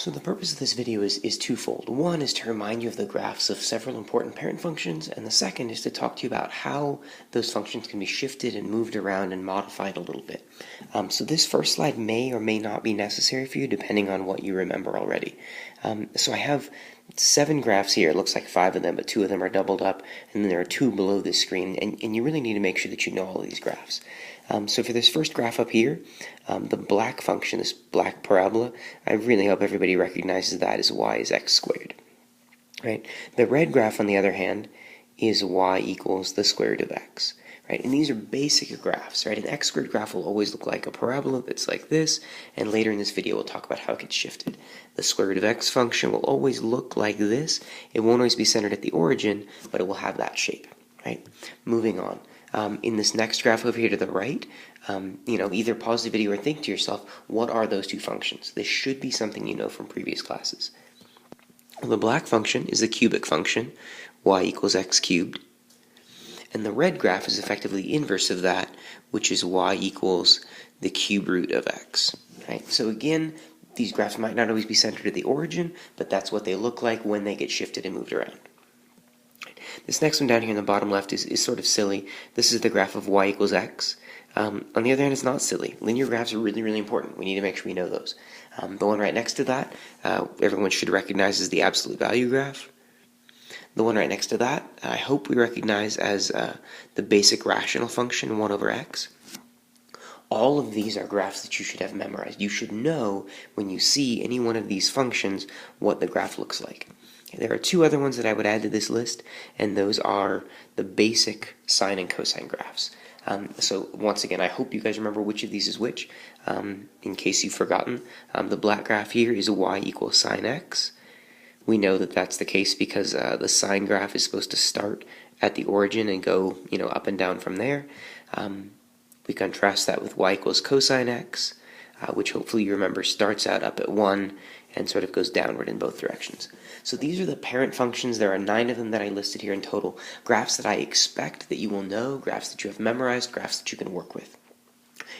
So the purpose of this video is twofold. One is to remind you of the graphs of several important parent functions, and the second is to talk to you about how those functions can be shifted and moved around and modified a little bit. So this first slide may or may not be necessary for you depending on what you remember already. So I have 7 graphs here. It looks like 5 of them, but 2 of them are doubled up, and then there are 2 below this screen, and you really need to make sure that you know all of these graphs. So for this first graph up here, the black function, this black parabola, I really hope everybody recognizes that as y is x squared. Right? The red graph, on the other hand, is y equals the square root of x. Right? And these are basic graphs. Right? An x squared graph will always look like a parabola that's like this, and later in this video we'll talk about how it gets shifted. The square root of x function will always look like this. It won't always be centered at the origin, but it will have that shape. Right? Moving on. In this next graph over here to the right, either pause the video or think to yourself, what are those 2 functions? This should be something you know from previous classes. Well, the black function is the cubic function, y equals x cubed. And the red graph is effectively the inverse of that, which is y equals the cube root of x. Right? So again, these graphs might not always be centered at the origin, but that's what they look like when they get shifted and moved around. This next one down here in the bottom left is sort of silly. This is the graph of y equals x. On the other hand, it's not silly. Linear graphs are really, really important. We need to make sure we know those. The one right next to that, everyone should recognize as the absolute value graph. The one right next to that, I hope we recognize as the basic rational function 1 over x. All of these are graphs that you should have memorized. You should know when you see any one of these functions what the graph looks like. There are 2 other ones that I would add to this list, and those are the basic sine and cosine graphs. So once again, I hope you guys remember which of these is which. In case you've forgotten, the black graph here is y equals sine x. We know that that's the case because the sine graph is supposed to start at the origin and go, up and down from there. We contrast that with y equals cosine x, which hopefully you remember starts out up at 1 and sort of goes downward in both directions. So these are the parent functions. There are 9 of them that I listed here in total. Graphs that I expect that you will know, graphs that you have memorized, graphs that you can work with.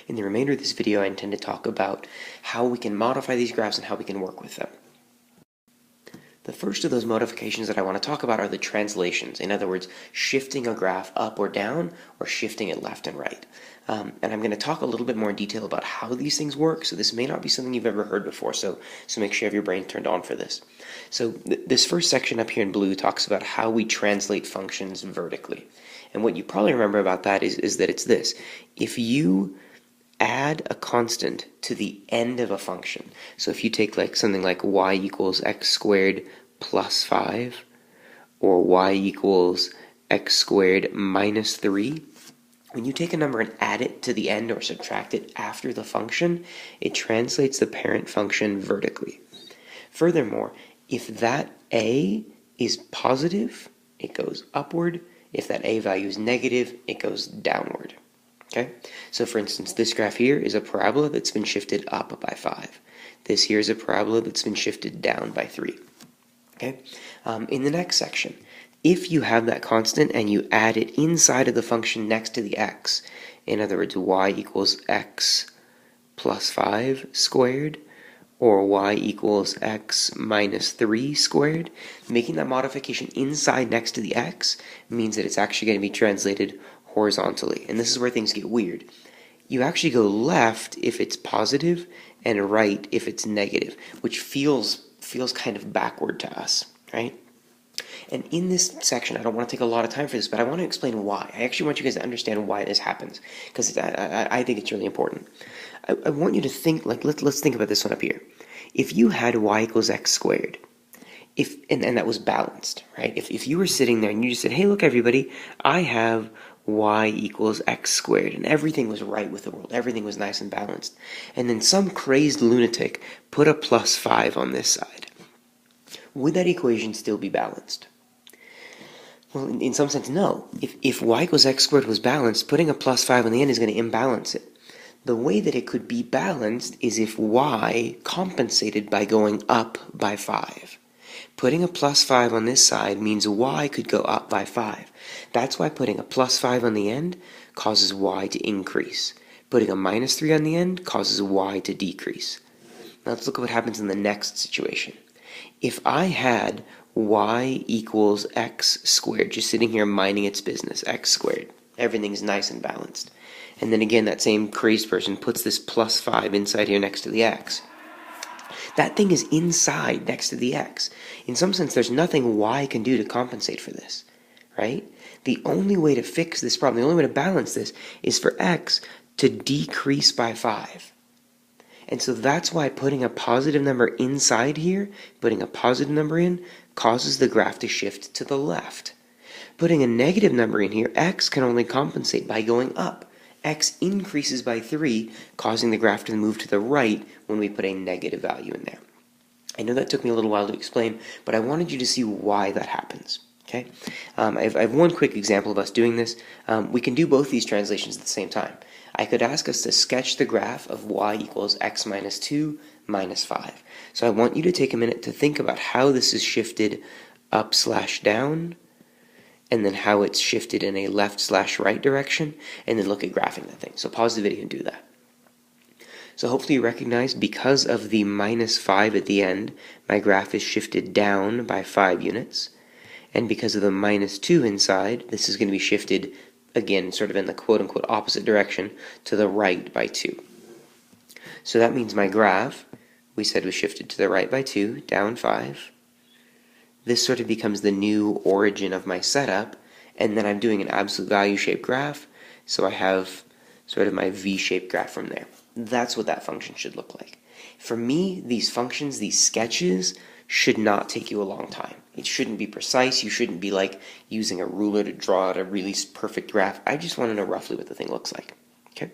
In the remainder of this video, I intend to talk about how we can modify these graphs and how we can work with them. The first of those modifications that I want to talk about are the translations. In other words, shifting a graph up or down, or shifting it left and right. And I'm going to talk a little bit more in detail about how these things work, so this may not be something you've ever heard before, so make sure you have your brain turned on for this. So this first section up here in blue talks about how we translate functions vertically. And what you probably remember about that is that it's this. If you add a constant to the end of a function. So if you take something like y equals x squared plus 5, or y equals x squared minus 3, when you take a number and add it to the end or subtract it after the function, it translates the parent function vertically. Furthermore, if that a is positive, it goes upward. If that a value is negative, it goes downward. Okay, so for instance, this graph here is a parabola that's been shifted up by 5. This here is a parabola that's been shifted down by 3. Okay, in the next section, if you have that constant and you add it inside of the function next to the x, in other words, y equals x plus 5 squared, or y equals x minus 3 squared, making that modification inside next to the x means that it's actually going to be translated horizontally. And this is where things get weird. You actually go left if it's positive and right if it's negative, which feels kind of backward to us, right? And in this section, I don't want to take a lot of time for this, but I want to explain why. I actually want you guys to understand why this happens, because I think it's really important. I want you to think, let's think about this one up here. If you had y equals x squared, and that was balanced, right? If you were sitting there and you just said, hey, look, everybody, I have y equals x squared, and everything was right with the world, everything was nice and balanced, and then some crazed lunatic put a plus 5 on this side, would that equation still be balanced? Well, in some sense, no. If y equals x squared was balanced, putting a plus 5 on the end is going to imbalance it. The way that it could be balanced is if y compensated by going up by 5. Putting a plus 5 on this side means y could go up by 5. That's why putting a plus 5 on the end causes y to increase. Putting a minus 3 on the end causes y to decrease. Now let's look at what happens in the next situation. If I had y equals x squared, just sitting here minding its business, x squared, everything's nice and balanced. And then again, that same crazed person puts this plus 5 inside here next to the x. That thing is inside next to the x. In some sense, there's nothing y can do to compensate for this, right? The only way to fix this problem, the only way to balance this, is for x to decrease by 5. And so that's why putting a positive number inside here, putting a positive number in, causes the graph to shift to the left. Putting a negative number in here, x can only compensate by going up. X increases by 3, causing the graph to move to the right when we put a negative value in there. I know that took me a little while to explain, but I wanted you to see why that happens. Okay, I have one quick example of us doing this. We can do both these translations at the same time. I could ask us to sketch the graph of y equals x minus 2 minus 5. So I want you to take a minute to think about how this is shifted up/down, and then how it's shifted in a left/right direction, and then look at graphing that thing. So pause the video and do that. So hopefully you recognize, because of the minus 5 at the end, my graph is shifted down by 5 units. And because of the minus 2 inside, this is going to be shifted, again, sort of in the quote-unquote opposite direction, to the right by 2. So that means my graph, we said, was shifted to the right by 2, down 5. This sort of becomes the new origin of my setup, and then I'm doing an absolute value shaped graph, so I have sort of my V-shaped graph from there. That's what that function should look like. For me, these functions, these sketches, should not take you a long time. It shouldn't be precise. You shouldn't be like using a ruler to draw out a really perfect graph. I just want to know roughly what the thing looks like. Okay.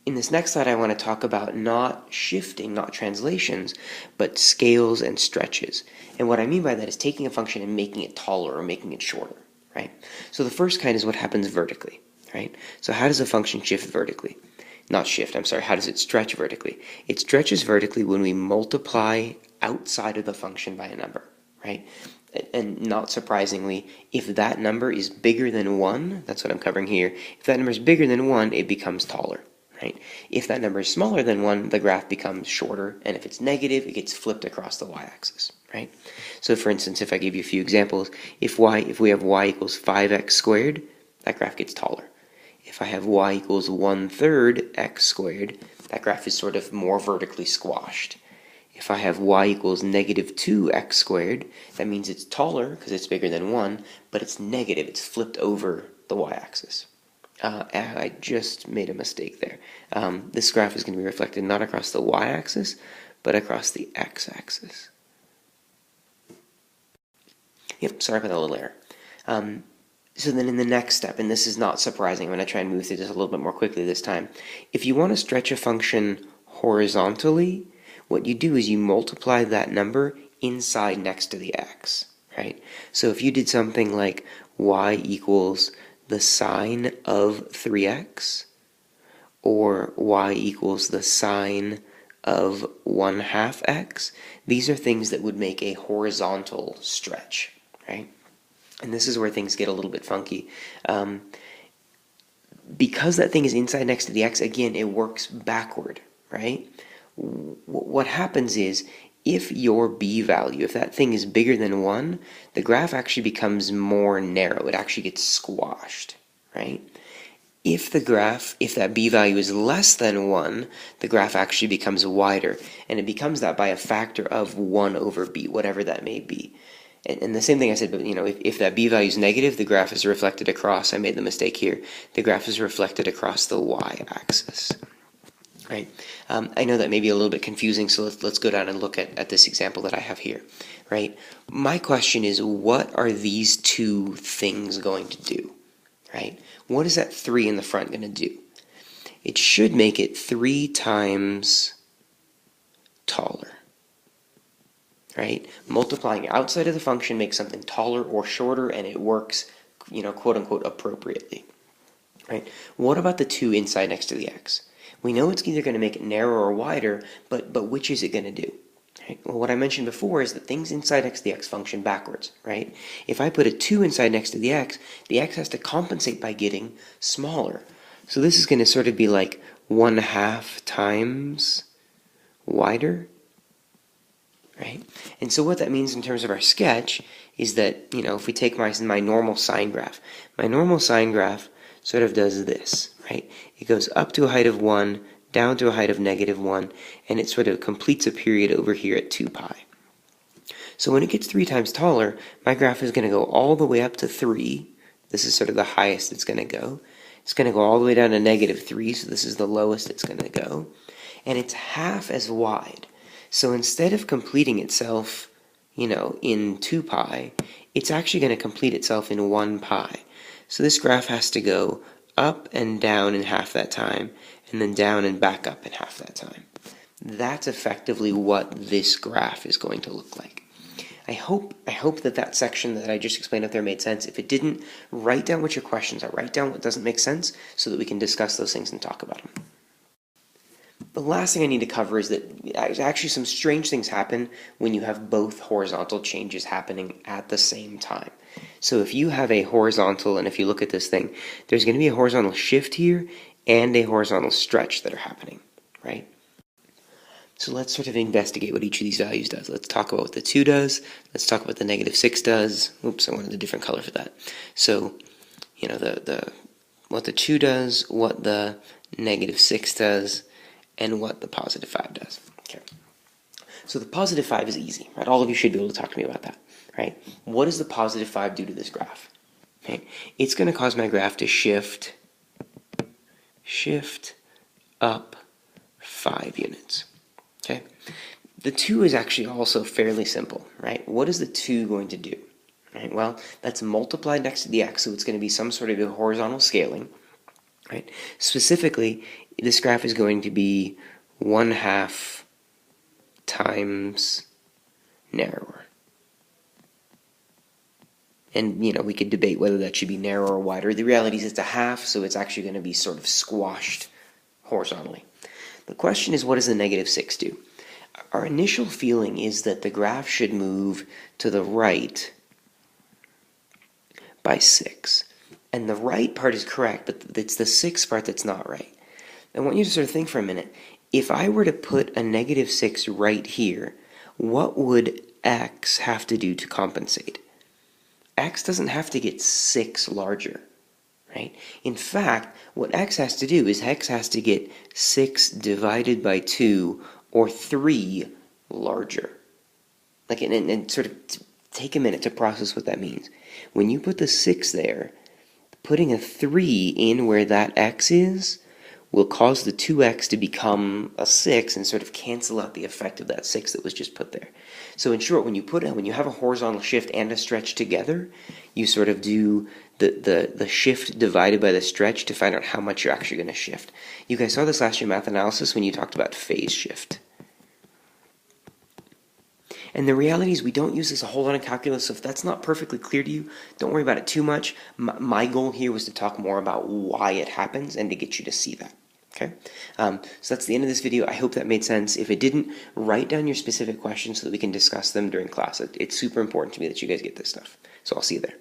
In this next slide, I want to talk about not shifting, not translations, but scales and stretches. And what I mean by that is taking a function and making it taller or making it shorter, right? So the first kind is what happens vertically, right? So how does a function shift vertically? Not shift, I'm sorry, how does it stretch vertically? It stretches vertically when we multiply outside of the function by a number, right? And not surprisingly, if that number is bigger than 1, that's what I'm covering here, if that number is bigger than 1, it becomes taller. Right? If that number is smaller than 1, the graph becomes shorter, and if it's negative, it gets flipped across the y-axis, right? So for instance, if I give you a few examples, if we have y equals 5x squared, that graph gets taller. If I have y equals 1/3 x squared, that graph is sort of more vertically squashed. If I have y equals negative 2x squared, that means it's taller because it's bigger than 1, but it's negative, it's flipped over the y-axis. I just made a mistake there. This graph is going to be reflected not across the y-axis, but across the x-axis. Yep, sorry about that little error. So then in the next step, and this is not surprising, I'm going to try and move through this a little bit more quickly this time. If you want to stretch a function horizontally, what you do is you multiply that number inside next to the x, right? So if you did something like y equals the sine of 3x, or y equals the sine of 1/2 x, these are things that would make a horizontal stretch, right? And this is where things get a little bit funky. Because that thing is inside next to the x, again, it works backward, right? What happens is, if your b value, if that thing is bigger than 1, the graph actually becomes more narrow. It actually gets squashed, right? If that b value is less than 1, the graph actually becomes wider, and it becomes that by a factor of 1 over b, whatever that may be. And the same thing I said, but if that b value is negative, the graph is reflected across, I made the mistake here, the graph is reflected across the y-axis. Right. I know that may be a little bit confusing, so let's go down and look at this example that I have here. Right. My question is, what are these two things going to do? Right. What is that 3 in the front going to do? It should make it 3 times taller. Right. Multiplying outside of the function makes something taller or shorter, and it works, quote unquote, appropriately. Right. What about the 2 inside next to the x? We know it's either going to make it narrower or wider, but which is it going to do? Right? Well, what I mentioned before is that things inside next to the x function backwards, right? If I put a 2 inside next to the x has to compensate by getting smaller. So this is going to sort of be like 1/2 times wider, right? And so what that means in terms of our sketch is that, if we take my normal sine graph, my normal sine graph sort of does this, right? It goes up to a height of 1, down to a height of -1, and it sort of completes a period over here at 2 pi. So when it gets 3 times taller, my graph is going to go all the way up to 3. This is sort of the highest it's going to go. It's going to go all the way down to -3, so this is the lowest it's going to go. And it's half as wide. So instead of completing itself, in 2 pi, it's actually going to complete itself in 1 pi. So this graph has to go up and down in half that time, and then down and back up in half that time. That's effectively what this graph is going to look like. I hope that section that I just explained up there made sense. If it didn't, write down what your questions are. Write down what doesn't make sense so that we can discuss those things and talk about them. The last thing I need to cover is that actually some strange things happen when you have both horizontal changes happening at the same time. So if you have a horizontal, and if you look at this thing, there's going to be a horizontal shift here and a horizontal stretch that are happening, right? So let's sort of investigate what each of these values does. Let's talk about what the 2 does. Let's talk about the -6 does. Oops, I wanted a different color for that. So, what the 2 does, what the -6 does, and what the +5 does. Okay. So the +5 is easy, right? All of you should be able to talk to me about that, right? What does the +5 do to this graph? Okay. It's going to cause my graph to shift up 5 units. Okay. The 2 is actually also fairly simple, right? What is the 2 going to do? Right? Well, that's multiplied next to the x, so it's going to be some sort of a horizontal scaling, right? Specifically, this graph is going to be 1/2 times narrower. And, we could debate whether that should be narrower or wider. The reality is it's a half, so it's actually going to be sort of squashed horizontally. The question is, what does the -6 do? Our initial feeling is that the graph should move to the right by 6. And the right part is correct, but it's the 6 part that's not right. I want you to sort of think for a minute. If I were to put a -6 right here, what would x have to do to compensate? X doesn't have to get 6 larger, right? In fact, what x has to do is x has to get 6 divided by 2 or 3 larger. And sort of take a minute to process what that means. When you put the 6 there, putting a 3 in where that x is will cause the 2x to become a 6 and sort of cancel out the effect of that 6 that was just put there. So in short, when you have a horizontal shift and a stretch together, you sort of do the shift divided by the stretch to find out how much you're actually going to shift. You guys saw this last year in math analysis when you talked about phase shift. And the reality is we don't use this a whole lot in calculus, so if that's not perfectly clear to you, don't worry about it too much. My goal here was to talk more about why it happens and to get you to see that. Okay, so that's the end of this video. I hope that made sense. If it didn't, write down your specific questions so that we can discuss them during class. It's super important to me that you guys get this stuff. So I'll see you there.